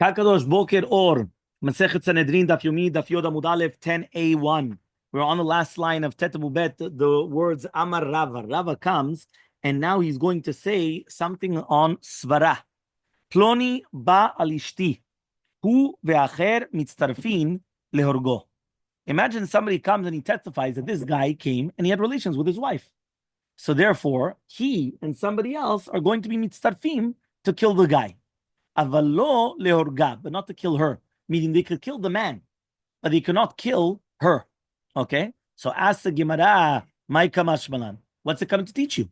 Kakadosh Boker Or, Masechet Sanhedrin Daf Yomi, Daf Yod Amud Aleph 10a1. We're on the last line of Tetamubet, the words Amar Rava. Rava comes, and now he's going to say something on Svara. Ploni ba alishti, hu ve'acher mitztarfin lehorgo. Imagine somebody comes and he testifies that this guy came and he had relations with his wife. So therefore, he and somebody else are going to be mitztarfim to kill the guy. Avalo lehorga, but not to kill her. Meaning they could kill the man, but they cannot kill her. Okay? So ask the Gemara, Maika Mashmalan, what's it coming to teach you?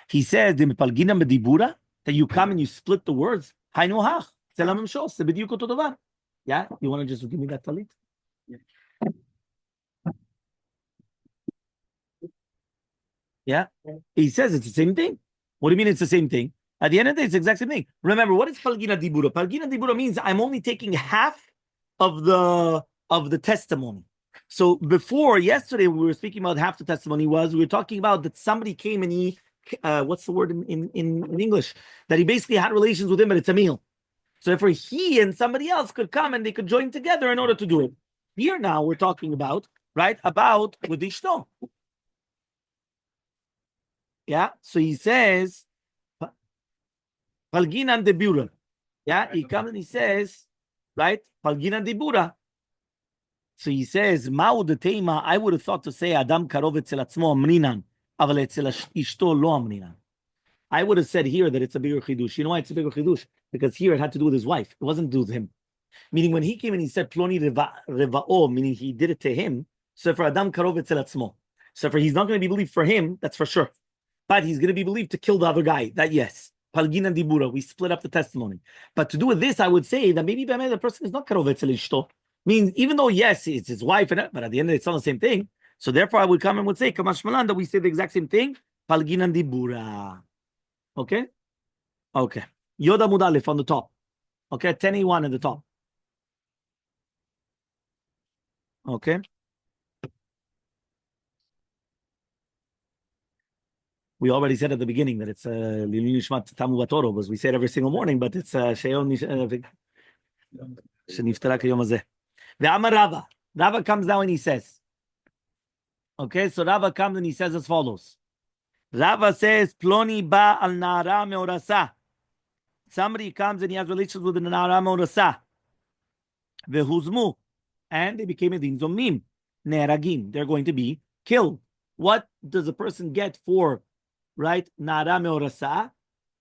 He says, that you come and you split the words. Yeah? You want to just give me that talit? Yeah? He says it's the same thing. What do you mean it's the same thing? At the end of the day, it's the exact same thing. Remember, what is Palgina Dibura? Palgina Dibura means I'm only taking half of the testimony. So before, yesterday, we were speaking about half the testimony we were talking about that somebody came and he, what's the word in English? That he basically had relations with him, but it's a meal. So therefore, he and somebody else could come and they could join together in order to do it. Here now, we're talking about, right, about with Ishto. Yeah, so he says, Palginan Debura. Yeah, he comes and he says, right, Palginan Debura. So he says, Ma'u de Teima, I would have thought to say, Adam karov etzel atzmo amrinan, aval etzel ishto lo amrinan. I would have said here that it's a bigger chidush. You know why it's a bigger chidush? Because here it had to do with his wife. It wasn't to do with him. Meaning when he came and he said, Ploni reva'o, meaning he did it to him, so for Adam karov etzel atzmo. So for he's not going to be believed for him, that's for sure. But he's going to be believed to kill the other guy. That yes. Palgin and Dibura, we split up the testimony. But to do with this, I would say that maybe the person is not karov etzel ishto. Means even though yes, it's his wife, but at the end of it, it's not the same thing. So therefore, I would come and would say Kamash Malan that we say the exact same thing. Palgin and Dibura. Okay? Okay. Yoda Mudalif on the top. Okay, 10A1 at the top. Okay. We already said at the beginning that it's Lili Nishmat Tamu Vatoro, because we say it every single morning, but it's Sheyon Sheniftara Kayom Hazeh. The Amar Rava. Rava comes down and he says, okay, so Rava comes and he says as follows. Rava says, Ploni ba al nara meorasa. Somebody comes and he has relations with the nara meorasa. Vehuzmu. And they became a din zomim. Neragim. They're going to be killed. What does a person get for, right, nara meorasa?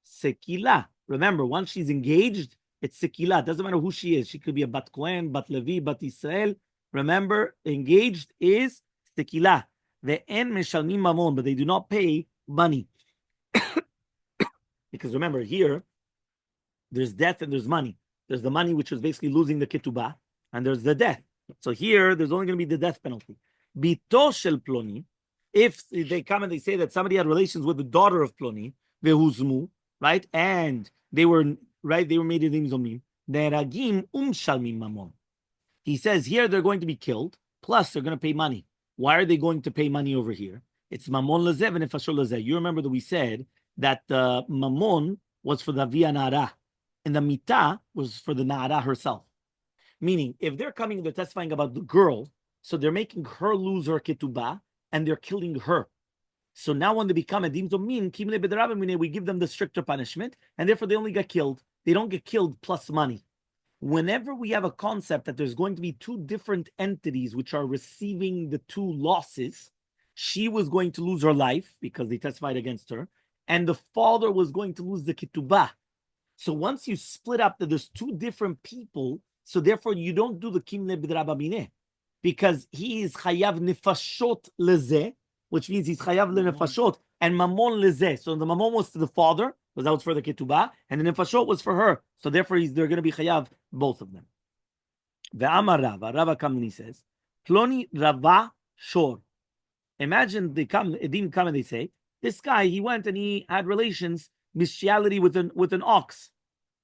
Sekila. Remember, once she's engaged, it's sekila. It doesn't matter who she is. She could be a bat Kohen, bat Levi, bat Israel. Remember, engaged is sekila. The en meshalmim mamon, but they do not pay money. Because remember, here, there's death and there's money. There's the money, which is basically losing the ketubah, and there's the death. So here, there's only going to be the death penalty. Bito shel ploni, if they come and they say that somebody had relations with the daughter of ploni, vehuzmu, right, and they were made in zomim, neragim shalmim mamon. He says here they're going to be killed, plus they're going to pay money. Why are they going to pay money over here? It's mamon lezev and nefashol lezev. You remember that we said that the mamon was for the via nara, and the mita was for the nara herself. Meaning, if they're coming and they're testifying about the girl, so they're making her lose her ketubah, and they're killing her. So now when they become a dim zomin, kimle bedrabim, we give them the stricter punishment, and therefore they only get killed. They don't get killed plus money. Whenever we have a concept that there's going to be two different entities which are receiving the two losses, she was going to lose her life because they testified against her, and the father was going to lose the ketubah. So once you split up that there's two different people, so therefore you don't do the kimle bedrabim, because he is chayav nefashot lezeh, which means he's chayav lenefashot, and mamon lezeh. So the mamon was to the father, because that was for the ketubah, and the nefashot was for her. So therefore they're going to be chayav, both of them. Ve'amar Rava. Rava comes and he says, Ploni Rava Shor. Imagine Edim come and they say, this guy, he went and he had relations, bestiality with an ox.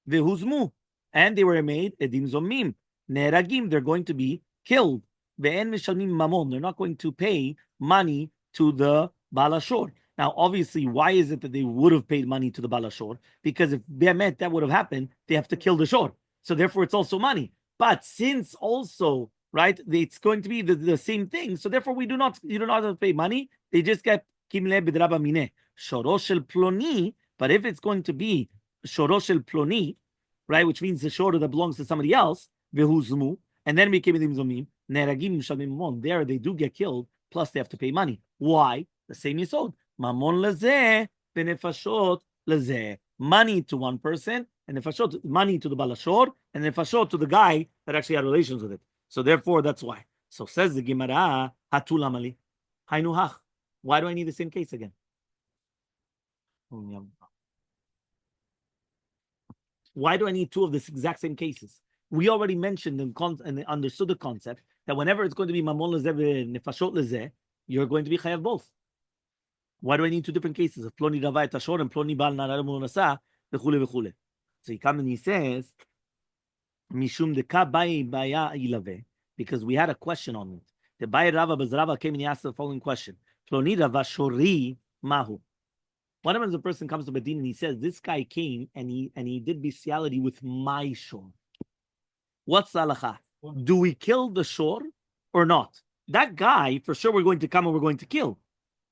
Vehuzmu. And they were made Edim Zomim. Neragim, they're going to be killed. Ve'en mishalmim mamon. They're not going to pay money to the balashor. Now, obviously, why is it that they would have paid money to the balashor? Because if be'emet that would have happened, they have to kill the shor. so therefore it's also money. But since also, right, it's going to be the same thing, so therefore you do not have to pay money. They just get kimle bidraba mine shoroshel ploni. But if it's going to be shoroshel ploni, right, which means the shore that belongs to somebody else, vehuzmu, and then we came in zomim neragim shamim mon. There they do get killed, plus they have to pay money. Why? The same yisod. Mamon lezeh benefashot lezeh. Money to one person, and nefashot money to the balashor, and nefashot to the guy that actually had relations with it. So therefore, that's why. So says the Gemara, hatul amali, hainu hach. Why do I need the same case again? Why do I need two of this exact same cases? We already mentioned and understood the concept that whenever it's going to be mamon lezeh nefashot lezeh, you're going to be chayav both. Why do I need two different cases of ploni ravai tashor and ploni bal naramu nasa v'chule v'chule? So he comes and he says, mishum deka bai baya ilave, because we had a question on it. The bai Rava Bazrava came and he asked the following question: ploni rava shori mahu. What happens if a person comes to Bedin and he says, this guy came and he did bestiality with my shore? What's the halacha? Do we kill the shore or not? That guy, for sure, we're going to come and we're going to kill.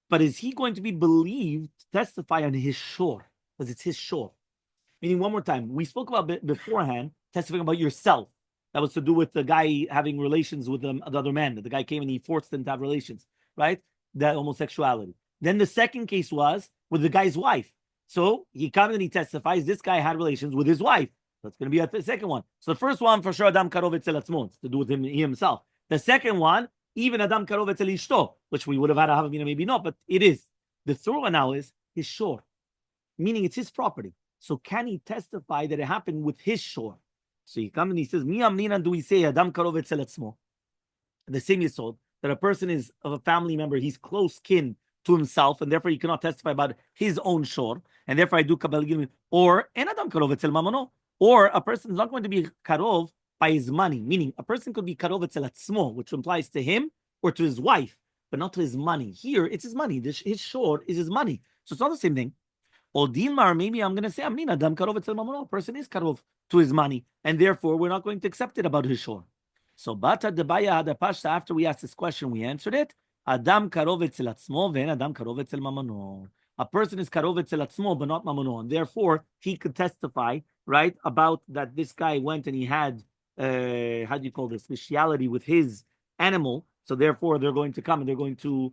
But is he going to be believed to testify on his shore? Because it's his shore. Meaning, one more time, we spoke about beforehand, testifying about yourself. That was to do with the guy having relations with the other man. The guy came and he forced them to have relations, right? That homosexuality. Then the second case was with the guy's wife. So he comes and he testifies, this guy had relations with his wife. That's going to be the second one. So the first one, for sure, Adam Karov Etzel Atzmon, to do with him himself. The second one, even Adam Karov Etzel Ishto, which we would have had a Havamina, maybe not, but it is. The third one now is his shore, meaning it's his property. So can he testify that it happened with his shore? So he comes and he says, Mi amninan do we say Adam Karov Etzel Atzmo? The same yisod, that a person is of a family member, he's close kin to himself, and therefore he cannot testify about his own shore, and therefore I do kabel gilmin, or en Adam Karov Etzel Mamono, or a person is not going to be karov by his money, meaning a person could be karov etzel atzmo, which implies to him or to his wife, but not to his money. Here, it's his money. His shore is his money. So it's not the same thing. Or Dilmar, maybe I'm going to say, Amnina, Adam karov etzel mamono, a person is karov to his money, and therefore we're not going to accept it about his shore. So Bata Debaya Hadapashta, after we asked this question, we answered it. Adam karov etzel atzmo, ven Adam karov etzel mamono. A person is karov etzel atzmo, but not mamono, and therefore he could testify, right, about that this guy went and he had, how do you call this, speciality with his animal, so therefore they're going to come and they're going to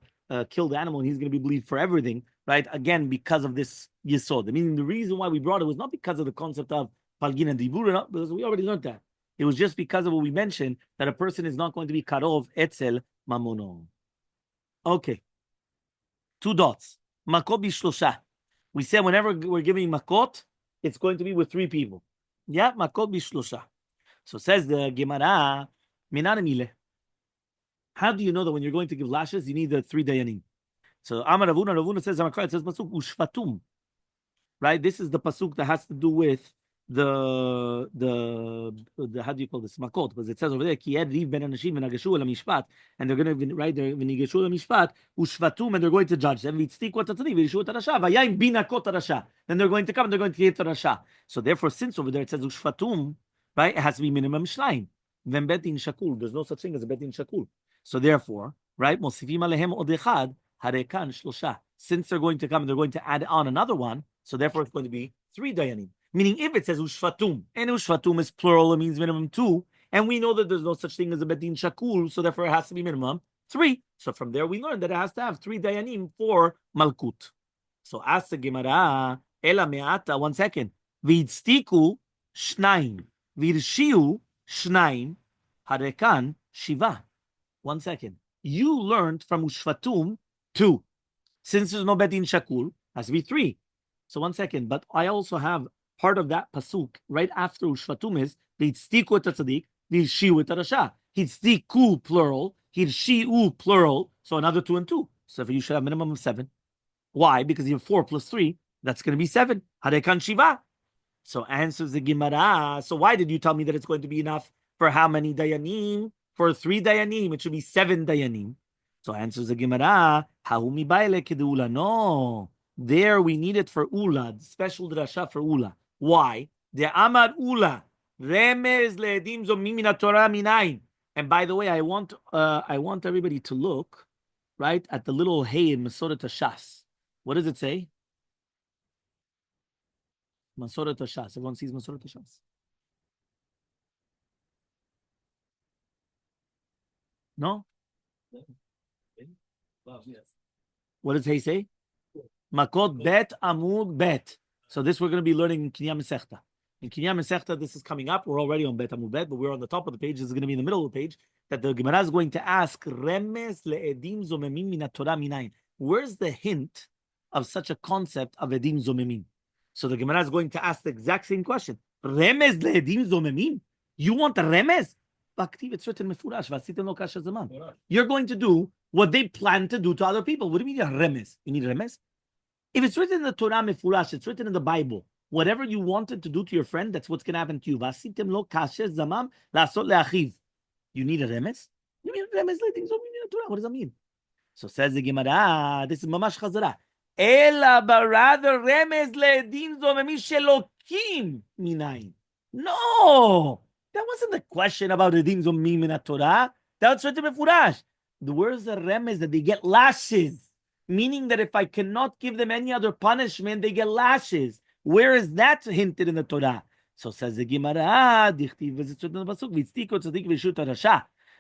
kill the animal, and he's going to be believed for everything, right, again, because of this yesod. Meaning the reason why we brought it was not because of the concept of palgin and dibur, because we already learned that. It was just because of what we mentioned, that a person is not going to be karov etzel mamono. Okay. 2 dots. Makot bishlosha. We said whenever we're giving makot, it's going to be with 3 people. Yeah, makot bishlosha. So says the Gemara, Minanimile. How do you know that when you're going to give lashes, you need the 3 dayanim? So Amar Ravuna says, it says pasuk ushfatum. Right? This is the pasuk that has to do with the how do you call this, makot, because it says over there ki riv ben anashim v'nagashu el mishpat, and they're going to right there v'nigashu el mishpat ushvatum, and they're going to judge them v'tztikot tzaddik v'yishu tarasha v'yayim binakot tarasha, then they're going to come and they're going to hit tarasha. So therefore, since over there it says ushvatum, right, it has to be minimum shnaim. Then betin shakul, there's no such thing as a betin shakul. So therefore, right, mosifim alehem od echad harekan shlosha. Since they're going to come and they're going to add on another one, so therefore it's going to be 3 dayanim. Meaning, if it says ushfatum, and ushfatum is plural, it means minimum 2, and we know that there's no such thing as a bedin shakul, so therefore it has to be minimum 3. So from there we learn that it has to have 3 dayanim for malkut. So ask the Gemara, ela me'ata, 1 second, v'yitztiku shnaim, v'yirshiu shnaim, harekan shiva. 1 second. You learned from ushfatum 2. Since there's no bedin shakul, it has to be 3. So 1 second, but I also have part of that pasuk right after ushvatum is hitztiku et tzaddik, hirshiu et rasha. Hitztiku plural, hirshiu plural. So another 2 and 2. So you should have a minimum of 7. Why? Because you have 4 plus 3. That's going to be 7. Harekan shiva. So answers the Gemara. So why did you tell me that it's going to be enough for how many dayanim? For 3 dayanim, it should be 7 dayanim. So answers the Gemara. Hahumi baile kedula. No. There we need it for ula, special drasha for ula. Why? The amar ula Remez le'edim zomim min Torah minayin. And by the way, I want everybody to look right at the little hay in Masoret Shas. What does it say? Masoret Shas. Everyone sees Masoret Shas. No? What does hay say? Makot bet amud bet. So this we're going to be learning in Kinya Masechta. In Kinya Masechta, this is coming up. We're already on bet amud bet, but we're on the top of the page. This is going to be in the middle of the page. That the Gemara is going to ask, Remes le'edim zomemim min Torah minayin. Where's the hint of such a concept of edim zomemim? So the Gemara is going to ask the exact same question. Remes le'edim zomemim? You want a remes? It's written mefurash. You're going to do what they plan to do to other people. What do you mean a remes? You need a remes? If it's written in the Torah mefurash, it's written in the Bible. Whatever you wanted to do to your friend, that's what's going to happen to you. You need a remes? You mean remes? What does that mean? So says the Gemara, this is mamash chazara. Ela barada remes le'edin zomemi shelokim minayin. No, that wasn't the question about edin zomim in Torah. That's written mefurash. Where's the remes that they get lashes? Meaning that if I cannot give them any other punishment, they get lashes. Where is that hinted in the Torah? So says the Gemara,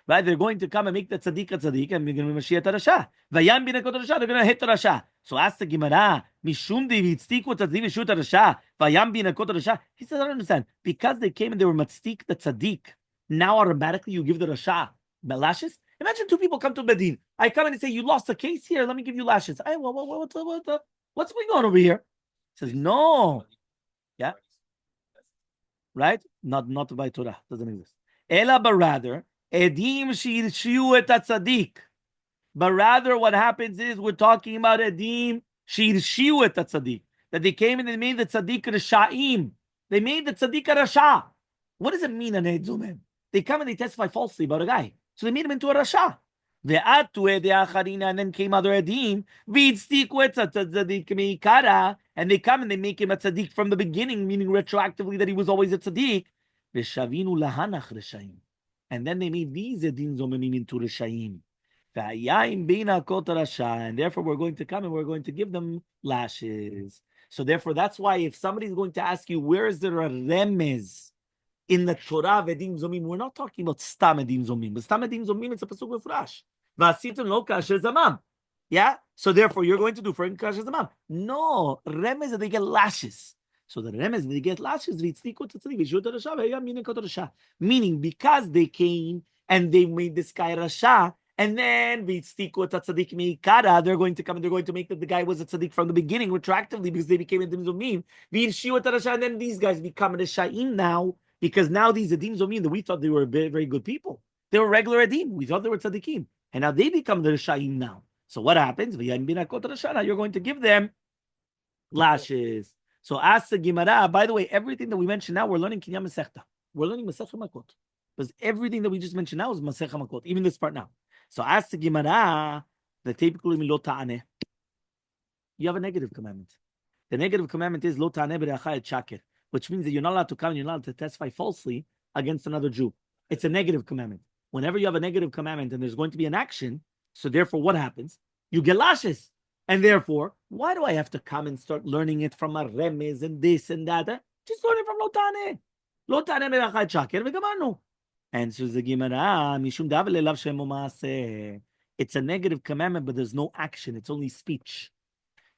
right? They're going to come and make the tzaddik a tzaddik, and they're going to Mashiach Rasha. Vayam binakot Rasha, they're going to hit Rasha. So ask the Gemara, Mishum de vitztiku tzaddik v'shut Rasha, Vayam binakot Rasha. He says, I don't understand. Because they came and they were matztik the tzaddik, now automatically you give the Rasha lashes? Imagine two people come to Bedin. I come and say, you lost a case here. Let me give you lashes. What's going on over here? He says, no. Yeah. Right? Not by Torah. Doesn't exist. Ela, but rather, edim shirshiu et tzaddik. But rather, what happens is we're talking about edim shirshiu et tzaddik. That they came and they made the tzaddik rasha'im. They made the tzaddik rasha. What does it mean, an edzumen? They come and they testify falsely about a guy. So they made him into a rasha. And then came other edim, and they come and they make him a tzaddik from the beginning, meaning retroactively that he was always a tzaddik. And then they made these edim zomemim into reshayim. And therefore we're going to come and we're going to give them lashes. So therefore that's why if somebody's going to ask you, where is there a remez in the Torah of edim zomim, we're not talking about stam edim zomim. But stam edim zomim, it's a pasuk mefurash. V'asitim lo kasher zamam. Yeah? So therefore, you're going to do for him kasher zamam. No. Remez that they get lashes. So the remez that they get lashes, meaning because they came and they made this guy rasha, and then they're going to come and they're going to make that the guy was a tzaddik from the beginning retroactively because they became a dimzomim. And then these guys become a resha'im now because now these edim zomim that we thought they were very, very good people. They were regular edim. We thought they were tzaddikim. And now they become the Rishayim now. So what happens? You're going to give them lashes. So ask the Gemara. By the way, everything that we mentioned now, we're learning Kinya Masechta. We're learning Masechta Makot. Because everything that we just mentioned now is Masechta Makot, even this part now. So ask the Gemara, the typically lo ta'aneh. You have a negative commandment. The negative commandment is lo ta'aneh b're'acha et shaker, which means that you're not allowed to come and you're not allowed to testify falsely against another Jew. It's a negative commandment. Whenever you have a negative commandment and there's going to be an action, so therefore what happens? You get lashes. And therefore, why do I have to come and start learning it from a remez and this and that? Just learn it from lo ta'aneh. Lo ta'aneh b're'acha et shaker v'gamanu. And so the Gemara, mishum da'av le'lav shemo ma'aseh. It's a negative commandment, but there's no action. It's only speech.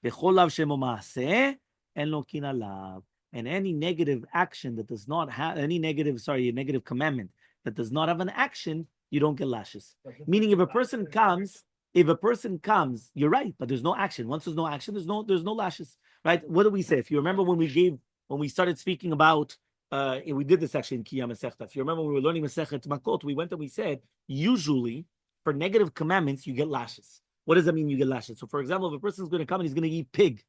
V'chol lav shemo ma'aseh en lo kin alav. And any negative action that does not have a negative commandment that does not have an action, you don't get lashes. Meaning, if a person comes, you're right, but there's no action. Once there's no action, there's no lashes, right? What do we say? If you remember when we started speaking about, we did this actually in Kiyam Masechta. If you remember when we were learning Masechet Makot, we went and we said, usually for negative commandments, you get lashes. What does that mean? You get lashes. So, for example, if a person is going to come and he's going to eat pig,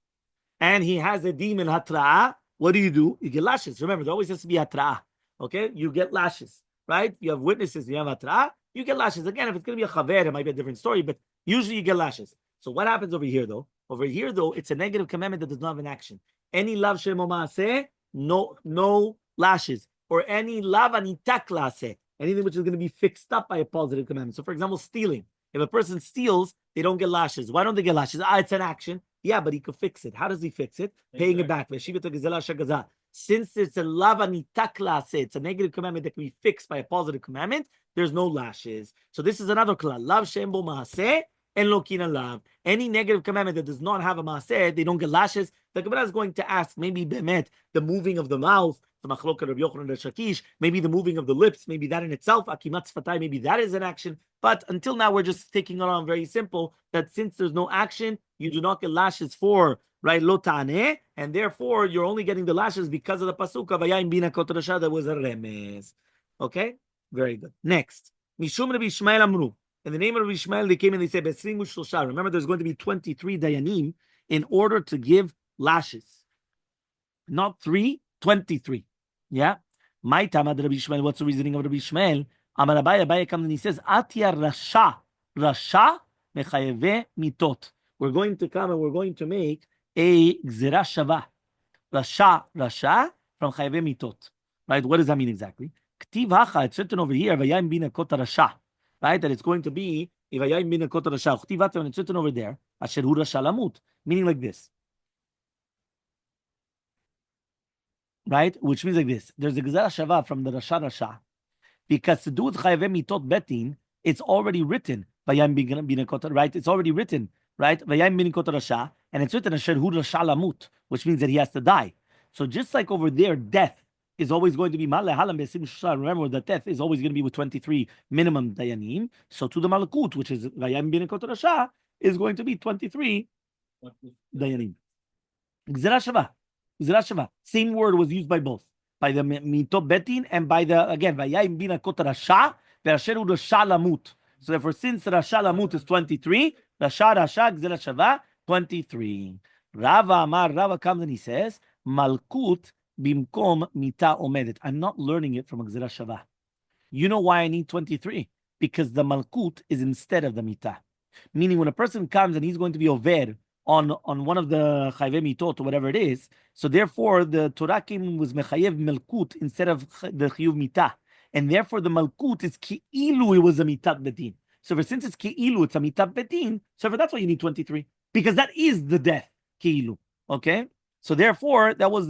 and he has a demon hatra'ah, what do? You get lashes. Remember, there always has to be hatra'ah. Okay, you get lashes. Right? You have witnesses, you have atra, you get lashes. Again, if it's going to be a chaver, it might be a different story, but usually you get lashes. So what happens over here, though? Over here, though, it's a negative commandment that does not have an action. Any lav shemo ma'aseh, no lashes. or any lava nitaklase, anything which is going to be fixed up by a positive commandment. So, for example, stealing. If a person steals, they don't get lashes. Why don't they get lashes? It's an action. Yeah, but he could fix it. How does he fix it? Paying it back. Since it's a lava nitaklase, it's a negative commandment that can be fixed by a positive commandment, there's no lashes. So this is another klal. Lav shembo maaseh and lokina lav. Any negative commandment that does not have a maaseh, they don't get lashes. The Gemara is going to ask, maybe bemet, the moving of the mouth, maybe the moving of the lips, maybe that in itself, akimat sfatai, maybe that is an action. But until now, we're just taking it on very simple, that since there's no action, you do not get lashes for, right, lo ta'aneh, and therefore you're only getting the lashes because of the pasuk of vayayim bina kot rasha, that was a remes. Okay? Very good. Next. Mishum Rabbi Ishmael Amru. In the name of Rabbi Ishmael, they came and they said, remember, there's going to be 23 dayanim in order to give lashes. Not 3, 23. Yeah? My tamad Rabbi Ishmael, what's the reasoning of Rabbi Ishmael? Amar Abaye comes and he says, Atia Rasha. Rasha mechayeve mitot. We're going to come and we're going to make a gzera shava. Rasha from chayeve mitot. Right? What does that mean exactly? Ktiv hacha, it's written over here, vayayim bina kot rasha. Right? That it's going to be, vayayim bina kot rasha. Ktiv hacha, and it's written over there, asher hu rasha lamut. Meaning like this. Right? Which means like this. There's a gzera shava from the rasha. Because to do with chayve mitot betin, it's already written. Vayayim bina kot, right? It's already written. Right? Vayayim bina kot rasha. And it's written, asher hu rasha lamut. Which means that he has to die. So just like over there, death is always going to be maleh halam besim shusha. Remember that death is always going to be with 23 minimum dayanim. So to the malakut, which is vayayim bina kot rasha, is going to be 23 dayanim. Gzera shava. Gzera shava. Same word was used by both. By the mitot betin and by the, again, vayayim bina kot rasha, ve'asher hu rasha lamut. So therefore, since rasha lamut is 23, rasha, gzera shava, 23. Rava comes and he says, malkut bimkom mita omedet. I'm not learning it from a gzera shava. You know why I need 23? Because the malkut is instead of the mita. Meaning when a person comes and he's going to be over on one of the chayve mitot or whatever it is, so therefore the Torah came was mechayev malkut instead of the chiyuv mita. And therefore the malkut is ki'ilu, it was a mitat betin. So since it's ki'ilu, it's a mitat betin, so that's why you need 23. Because that is the death, ki'ilu. Okay? So therefore, that was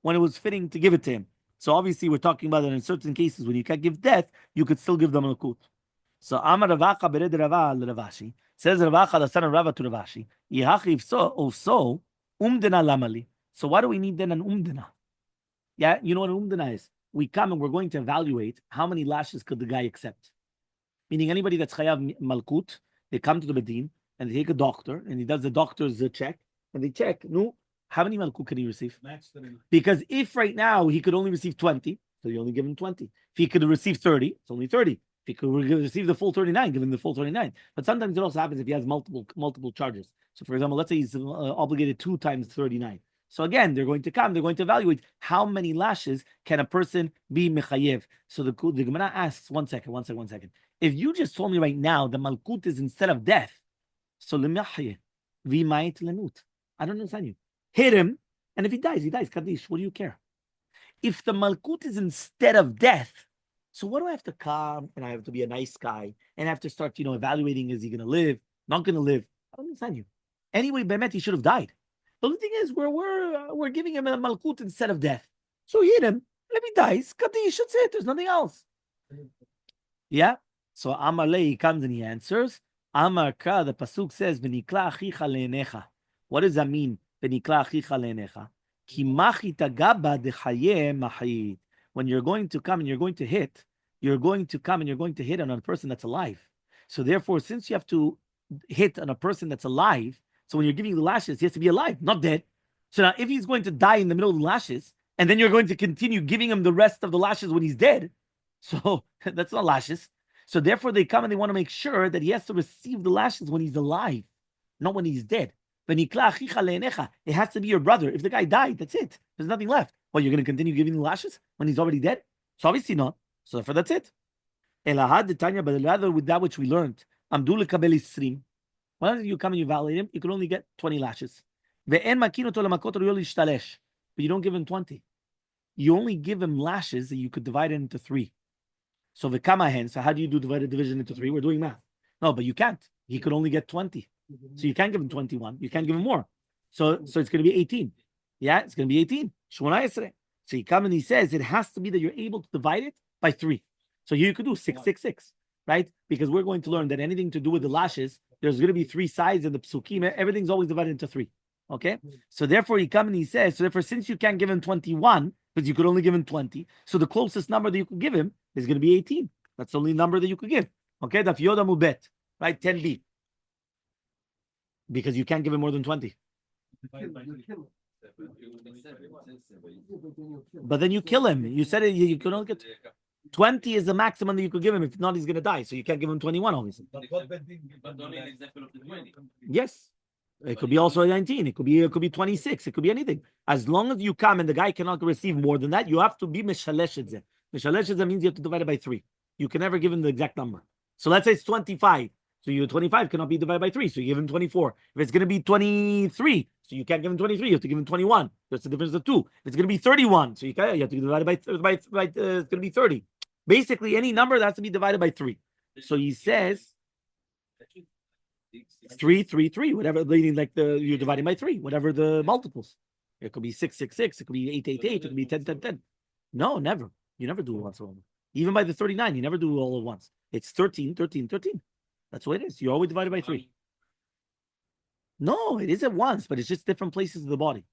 when it was fitting to give it to him. So obviously, we're talking about that in certain cases when you can't give death, you could still give them a malkut. So Amar Ravacha bered Rava Ravashi, says Ravacha the son of Rava to Ravashi, Yihachiv so umdena lamali. So why do we need then an umdena? Yeah, you know what an umdena is? We come and we're going to evaluate how many lashes could the guy accept. Meaning anybody that's chayav malkut, they come to the bedin and they take a doctor and he does the doctor's check and they check, no, how many malkut can he receive? Because if right now he could only receive 20, so you only give him 20. If he could receive 30, it's only 30. If he could receive the full 39, give him the full 39. But sometimes it also happens if he has multiple charges. So for example, let's say he's obligated 2 times 39. So again, they're going to come, they're going to evaluate how many lashes can a person be mechayev. So the Gemara asks, one second. If you just told me right now the malkut is instead of death, so lemachye, v'mayit lenut. I don't understand you. Hit him, and if he dies, Kaddish. What do you care? If the malkut is instead of death, so what do I have to come and I have to be a nice guy and I have to start, evaluating, is he going to live, not going to live? I don't understand you. Anyway, Bemet, he should have died. The only thing is, we're giving him a malkut instead of death. So hit him, and if he dies, Kaddish, that's it. There's nothing else. Yeah? So Amaleh comes and he answers. Amar Ka, the pasuk says, V'nikla achicha le'enecha. What does that mean? When you're going to come and you're going to hit, on a person that's alive. So therefore, since you have to hit on a person that's alive, so when you're giving the lashes, he has to be alive, not dead. So now if he's going to die in the middle of the lashes, and then you're going to continue giving him the rest of the lashes when he's dead, so that's not lashes. So therefore they come and they want to make sure that he has to receive the lashes when he's alive, not when he's dead. It has to be your brother. If the guy died, that's it. There's nothing left. Well, you're going to continue giving the lashes when he's already dead? So obviously not. So therefore that's it. But rather with that which we learned, why don't you come and you validate him? You can only get 20 lashes. But you don't give him 20. you only give him lashes that you could divide it into 3. So the kamahen, so how do you do divided division into 3? We're doing math. No, but you can't. He could only get 20. So you can't give him 21. You can't give him more. So it's going to be 18. Yeah, it's going to be 18. So he comes and he says it has to be that you're able to divide it by 3. So here you could do 6, 6, 6, right? Because we're going to learn that anything to do with the lashes, there's going to be 3 sides in the psukim. Everything's always divided into 3. Okay? So therefore he comes and he says, so therefore since you can't give him 21, because you could only give him 20, so the closest number that you could give him is going to be 18. That's the only number that you could give. Okay? Daf Yoda Mubet, right? 10b. Because you can't give him more than 20. But then you kill him. You said it, you can only get 20 is the maximum that you could give him. If not, he's going to die. So you can't give him 21, obviously. Yes. It could be also 19. It could be 26. It could be anything. As long as you come and the guy cannot receive more than that, you have to be Mishaleshet. Mishaleshet means you have to divide it by 3. You can never give him the exact number. So let's say it's 25. So your 25 cannot be divided by 3. So you give him 24. If it's going to be 23, so you can't give him 23. You have to give him 21. That's the difference of 2. If it's going to be 31, so you have to divide it by it's going to be 30. Basically, any number that has to be divided by 3. So he says 3, 3, 3. Whatever, like you're dividing by 3. Whatever the multiples. It could be 6, 6, 6. It could be 8, 8, 8. It could be 10, 10, 10. No, never. You never do it once over. Even by the 39, you never do it all at once. It's 13, 13, 13. That's what it is. You're always divided by 3. No, it isn't once, but it's just different places of the body.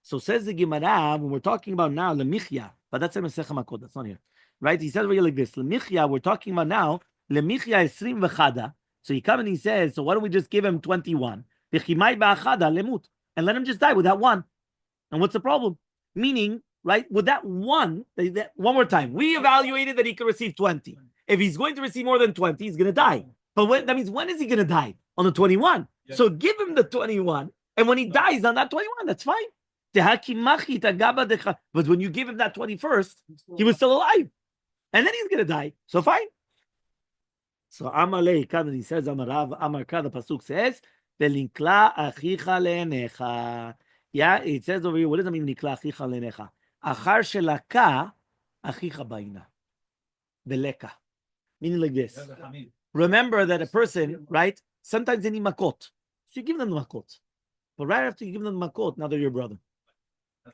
So says the Gemara, when we're talking about now, lemichya, but that's a Masechet Makot, that's not here. Right? He says really like this. Lemichya, we're talking about now, lemichya esrim v'chada. So he comes and he says, so why don't we just give him 21? V'chimai ba'achada lemut. And let him just die with that 1. And what's the problem? Meaning, right, with that 1, one more time, we evaluated that he could receive 20. If he's going to receive more than 20, he's going to die. But that means when is he going to die? On the 21. Yes. So give him the 21, and when he dies on that 21, that's fine. But when you give him that 21st, he was still alive. And then he's going to die. So fine. So Elmaleh comes and he says, Amarav, Amarka, the Pasuk says, Velinkla achicha le'enecha. Yeah, it says over here, what does it mean, Nikla achicha le'enecha? Achar shelaka achicha ba'ina. Beleka. Meaning like this. Remember that a person, right, sometimes they need makot. So you give them the makot. But right after you give them the makot, now they're your brother.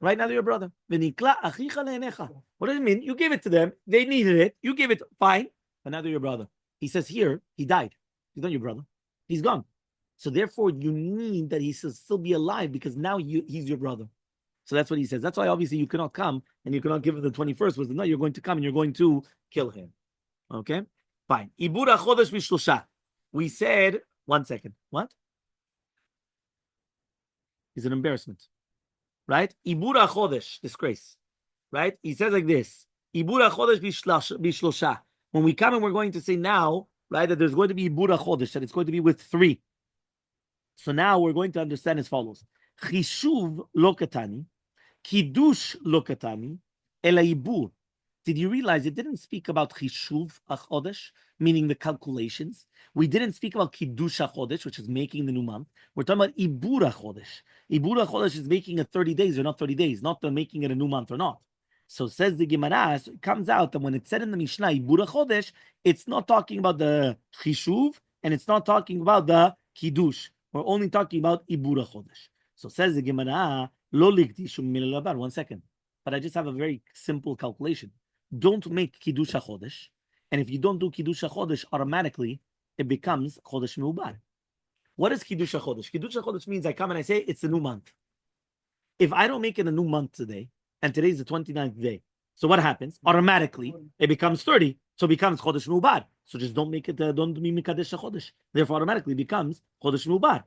Right now they're your brother. What does it mean? You gave it to them. They needed it. You gave it. Fine. But now they're your brother. He says here, he died. He's not your brother. He's gone. So therefore, you need that he should still be alive because now he's your brother. So that's what he says. That's why obviously you cannot come and you cannot give him the 21st. Was no, you're going to come and you're going to kill him. Okay? Fine. Ibura chodesh vishlosha. We said, 1 second. What? It's an embarrassment. Right? Ibura chodesh, disgrace. Right? He says like this. Ibura chodesh vishlosha. When we come and we're going to say now, right, that there's going to be ibura chodesh, that it's going to be with 3. So now we're going to understand as follows. Chishuv lo katani, kiddush lo katani, ela ibur. Did you realize it didn't speak about Chishuv HaChodesh, meaning the calculations? We didn't speak about Kiddush HaChodesh, which is making the new month. We're talking about Ibur HaChodesh. Ibur HaChodesh is making it 30 days or not 30 days, not making it a new month or not. So says the Gemara, so it comes out that when it's said in the Mishnah, Ibur HaChodesh, it's not talking about the Chishuv, and it's not talking about the Kiddush. We're only talking about Ibur HaChodesh. So says the Gemara, Lo likdishu min labar. 1 second. But I just have a very simple calculation. Don't make Kiddush HaChodesh. And if you don't do Kiddush HaChodesh, automatically it becomes Chodesh Me'ubar. What is Kiddush HaChodesh? Kiddush HaChodesh means I come and I say it's a new month. If I don't make it a new month today, and today is the 29th day, so what happens? Automatically it becomes 30, so it becomes Chodesh Me'ubar. So just don't make it, don't be Mikadesh HaChodesh. Therefore, automatically it becomes Chodesh Me'ubar.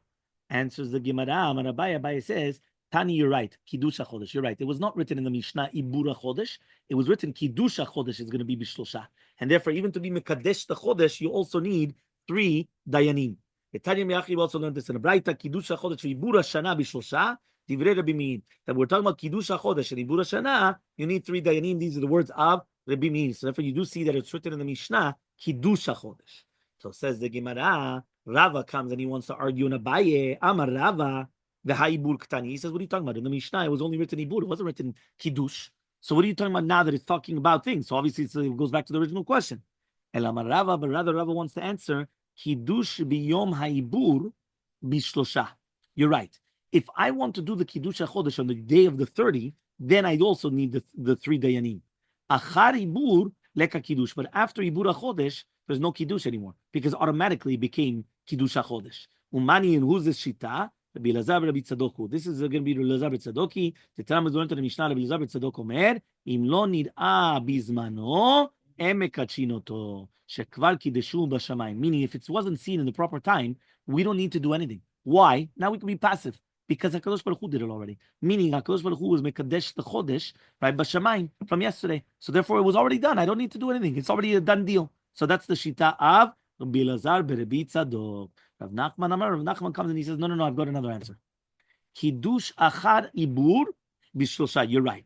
Answers the Gemara, Abai says, Tani, you're right. Kiddush HaChodesh, you're right. It was not written in the Mishnah Ibur HaChodesh. It was written Kiddush HaChodesh is going to be Bishlosha. And therefore, even to be Mekadesh the Chodesh, you also need 3 Dayanim. Tanya Me'achi also learned this in a Braita, Kiddush HaChodesh Ibur HaShana Bishlosha, Divrei Rabbi Meir. That we're talking about Kiddush HaChodesh and Ibur HaShana, you need 3 Dayanim. These are the words of Rabbi Meir. So therefore, you do see that it's written in the Mishnah Kiddush HaChodesh. So says the Gemara, Rava comes and he wants to argue in Abaye, Amar Rava, the Haibur Ktani. He says, what are you talking about? In the Mishnah, it was only written Ibur. It wasn't written Kiddush. So what are you talking about now that it's talking about things? So obviously it goes back to the original question. Elamar Rava, but rather Rava wants to answer, Kiddush biyom ha'ibur bishlosha. You're right. If I want to do the Kiddush HaChodesh on the day of the 30, then I also need the 3 dayanim. Achar ibur leka Kiddush. But after ibur HaChodesh, there's no Kiddush anymore because automatically it became Kiddush HaChodesh. Umani, and who's this shita? Rabbi Elazar, Rabbi Tzadoku. This is going to be Rabbi Elazar Tzadoki. The Talmud is going to the Mishnah. Rabbi Elazar Tzadok Omer, Im lo nid'a bizmano, em mekachin oto, shekvar kideshu b'shamayim. Meaning, if it wasn't seen in the proper time, we don't need to do anything. Why? Now we can be passive because Hakadosh Baruch Hu did it already. Meaning, Hakadosh Baruch Hu was mekadesh the chodesh right b'shamayim from yesterday. So therefore, it was already done. I don't need to do anything. It's already a done deal. So that's the shita of Rabbi Elazar Rabbi Tzadok. Rav Nachman comes and he says, no, I've got another answer. Kiddush achar ibur bishlosha. You're right.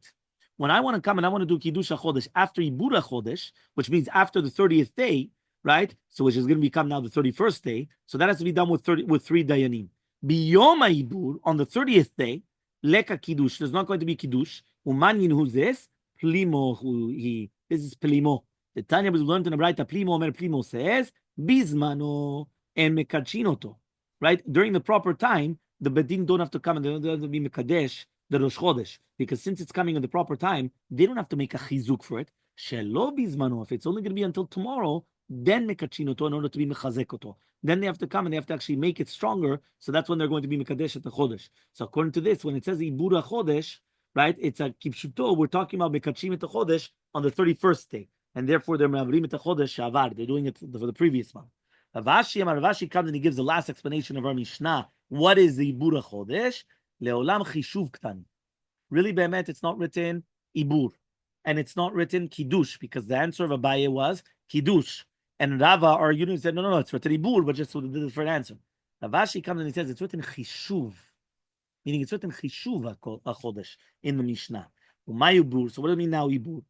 When I want to come and I want to do Kiddush HaChodesh after Ibur HaChodesh, which means after the 30th day, right? So which is going to become now the 31st day. So that has to be done with 3 dayanim. Biyom HaIbur, on the 30th day, leka Kiddush. There's not going to be Kiddush. Umanyin, who's this? Plimo, this is Plimo. The Tanya was learned in the Braita. Plimo says, Bizmano and Mekachinoto. Right? During the proper time, the Bedin don't have to come and they don't have to be Mekadesh, the Rosh Chodesh. Because since it's coming in the proper time, they don't have to make a chizuk for it. Shelo bizmano, if it's only going to be until tomorrow, then Mekachinoto in order to be Mechazekoto. Then they have to come and they have to actually make it stronger. So that's when they're going to be Mekadesh at the Chodesh. So according to this, when it says Ibura Chodesh, right, it's a Kipshuto, we're talking about Mekachim at the Chodesh on the 31st day. And therefore they're Me'avrim at the Chodesh Shavar. They're doing it for the previous month. Ravashi comes and he gives the last explanation of our Mishnah. What is the Ibur HaChodesh? Leolam Chishuv Ktani. Really, Be'emet, it's not written Ibur. And it's not written Kiddush, because the answer of Abaye was Kiddush. And Rava argued and said, no, it's written Ibur, but just with a different answer. Ravashi comes and he says, it's written Chishuv. Meaning it's written Chishuv HaChodesh in the Mishnah. Umay Ibur. So what do you mean now Ibur?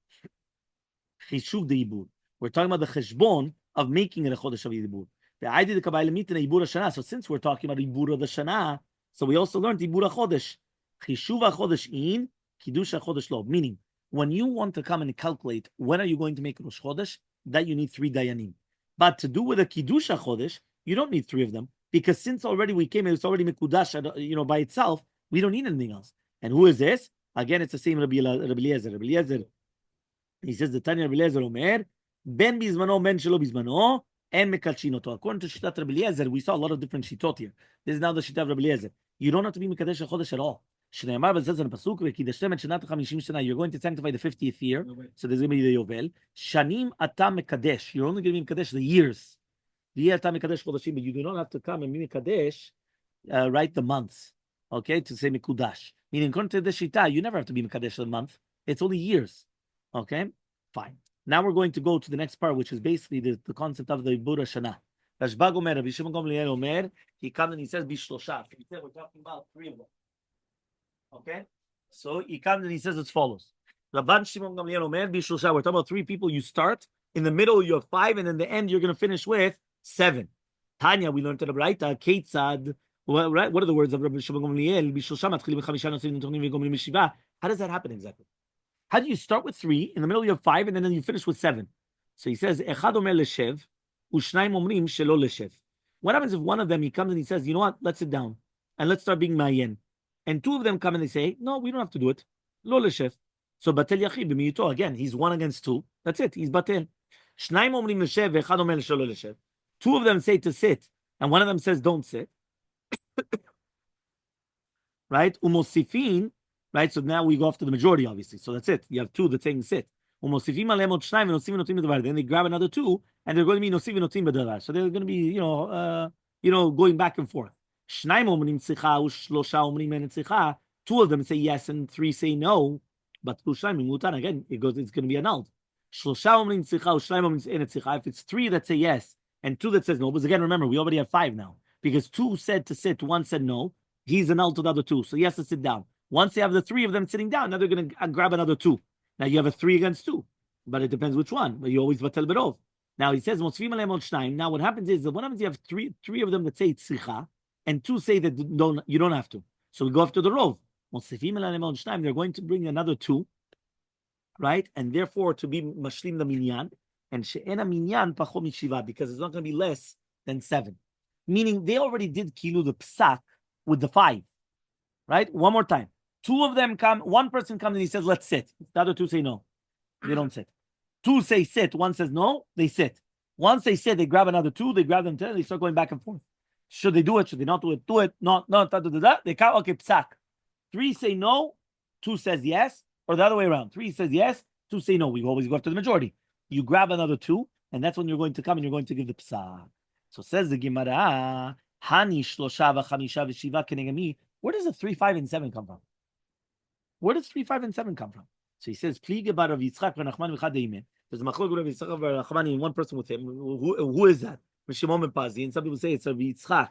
Chishuv the Ibur. We're talking about the Cheshbon of making it a Chodesh of Ibur. The idea the Kabbalah meet in Ibur HaShana. So since we're talking about Ibur of the Shana, so we also learned Ibur HaChodesh. Chishuv HaChodesh in, Kiddush HaChodesh lo. Meaning, when you want to come and calculate when are you going to make Rosh Chodesh, that you need 3 dayanim. But to do with a Kiddush HaChodesh, you don't need 3 of them, because since already we came, it's already Mekudash, by itself, we don't need anything else. And who is this? Again, it's the same Rabbi Eliezer. He says, the Tanya Rabbi Eliezer Omer, Ben Bizmano, Ben Shelo Bizmano, and Mekachinoto. According to Shitat Rabbi Eliezer, we saw a lot of different shitot here. This is now the Shitat of Rabbi Eliezer. You don't have to be Mekadesh HaChodesh at all. Shneimar says in the pasuk, "V'kidashtem et shenat chamishim shana." You're going to sanctify the 50th year, so there's going to be the Yovel. Shanim atam mekadesh. You're only going to be mekadesh the years. The year atam mekadesh chodashim, but you do not have to come and be mekadesh, write the months, okay, to say mekudash. Meaning, according to the shita, you never have to be mekadesh the month. It's only years, okay. Fine. Now we're going to go to the next part, which is basically the concept of the Ibur Shana. Rashbag Omer, Rabbi Shimon Gamliel Omer, he comes and he says bishlosha. We're talking about 3 of them. Okay, so he comes and he says as follows: Rabban Shimon Gamliel Omer bishlosha. We're talking about 3 people. You start in the middle, you have 5, and in the end, you're going to finish with 7. Tanya, we learned to the Braita, Keitzad. What are the words of Rabbi Shimon Gamliel? Bishlosha matchilim b'chamisha nosim v'tochnim v'gomrim b'shiva. How does that happen exactly? How do you start with 3, in the middle you have 5, and then you finish with 7? So he says, Echad omer leshev, u'shnayim omrim shelo leshev. What happens if one of them, he comes and he says, you know what, let's sit down, and let's start being ma'ayen. And 2 of them come and they say, no, we don't have to do it. Lo leshev. So batel yachid b'miyuto, again, he's 1 against 2. That's it, he's batel. Shnayim omrim leshev, echad omer shelo leshev. 2 of them say to sit, and 1 of them says don't sit. Right? Umosifin. Right, so now we go after the majority, obviously. So that's it. You have 2 that saying sit. Then they grab another 2, and they're going to be nosivim notim b'davar. So they're going to be, going back and forth. 2 of them say yes, and 3 say no. But again, it's going to be annulled. If it's 3 that say yes and 2 that says no, because again, remember, we already have 5 now. Because 2 said to sit, 1 said no. He's annulled to the other 2, so he has to sit down. Once you have the 3 of them sitting down, now they're going to grab another 2. Now you have a 3 against 2, but it depends which one. But you always batel berov. Now he says, now what happens is that what happens? You have three of them that say tzricha, and 2 say that you don't have to. So we go after the rov. They're going to bring another 2, right? And therefore to be mashlim the minyan, and she'ena minyan pachom mishiva, because it's not going to be less than 7. Meaning they already did kilu the psak with the 5, right? One more time. 2 of them come, one person comes and he says, let's sit. The other 2 say no. They don't sit. 2 say sit, 1 says no, they sit. Once they sit, they grab another 2, they grab them 10, they start going back and forth. Should they do it? Should they not do it? Do it. Not, they count, okay, psak. 3 say no, 2 says yes, or the other way around. 3 says yes, 2 say no. We always go after the majority. You grab another 2, and that's when you're going to come and you're going to give the psak. So says the Gemara, Hani shlosha v'chamisha v'shiva kenegami. Where does the 3, 5, and 7 come from? Where does 3, 5, and 7 come from? So he says, Pliga bar Rav Yitzchak v'Nachman v'chad. There's a machlok Rav Yitzchak v'Nachman and one person with him. Who is that? Shimon ben Pazi. And some people say it's Rav Yitzchak.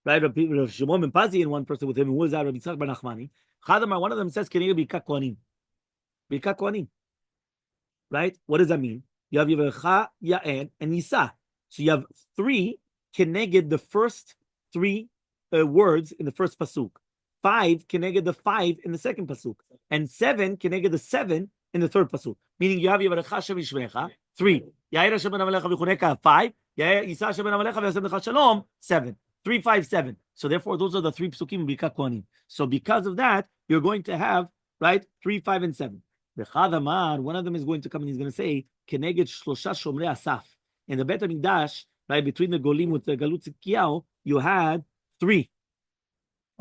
Right? Rav Shimon ben Pazi and one person with him. Who is that? Rav Yitzchak ben Nachmani. One of them says, Kenega Birkat Kohanim. Birkat Kohanim. Right? What does that mean? You have Yevecha, Ya'en, and Yisa. So you have 3 Keneged the first 3 words in the first pasuk. 5 keneged the 5 in the second pasuk, and 7 keneged the 7 in the third pasuk. Meaning you have Yivarecha Shem Yishmecha 3, Yair Hashem Ben Amalecha V'Chuneka 5, Yair Yisa Hashem Ben Amalecha V'Yasem Lecha Shalom 7, 3, 5, 7. So therefore, those are the 3 psukim Birkat Kohanim. So because of that, you're going to have right 3, 5, and 7. V'Chadamar, one of them is going to come and he's going to say keneged Shlosha Shomrei Asaf. In the Bet HaMikdash, right between the Golim with the Galut Tzidkiyahu, you had 3.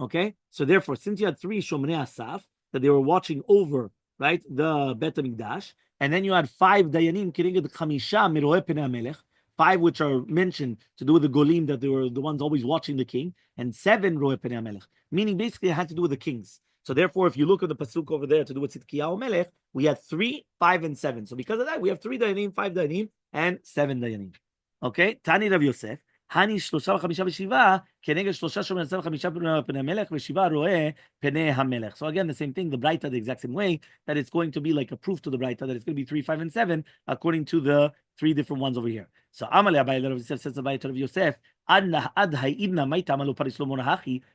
Okay, so therefore, since you had 3 Shomrei Asaf that they were watching over, right, the Bet HaMikdash, and then you had 5 Dayanim Keneged Chamisha Miroeh Penei HaMelech, 5 which are mentioned to do with the Golim, that they were the ones always watching the king, and 7 Roeh Penei HaMelech, meaning basically it had to do with the kings. So therefore, if you look at the pasuk over there to do with Tzidkiyahu Melech, we had 3, 5, and 7. So because of that, we have 3 Dayanim, 5 Dayanim, and 7 Dayanim. Okay, Tani Rav Yosef. Hani shlosha v'chamisha v'shiva keneged shlosha shomer asar v'chamisha penei hamelech v'shiva roeh penei hamelech. So again, the same thing, the Braita the exact same way, that it's going to be like a proof to the Braita that it's going to be 3, 5, and 7 according to the 3 different ones over here. So Elmaleh Abai Rav Yosef says about Rav Yosef,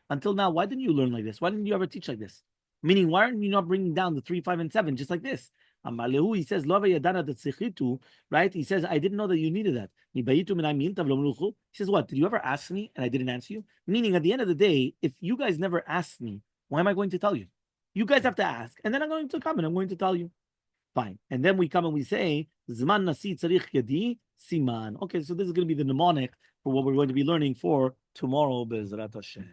until now, why didn't you learn like this? Why didn't you ever teach like this? Meaning, why aren't you not bringing down the 3, 5, and 7 just like this? He says, right? He says, I didn't know that you needed that. He says, what? Did you ever ask me and I didn't answer you? Meaning, at the end of the day, if you guys never asked me, why am I going to tell you? You guys have to ask, and then I'm going to come and I'm going to tell you. Fine. And then we come and we say, Zman nasi tzarich yadi siman. Okay, so this is going to be the mnemonic for what we're going to be learning for tomorrow, Be'ezrat Hashem.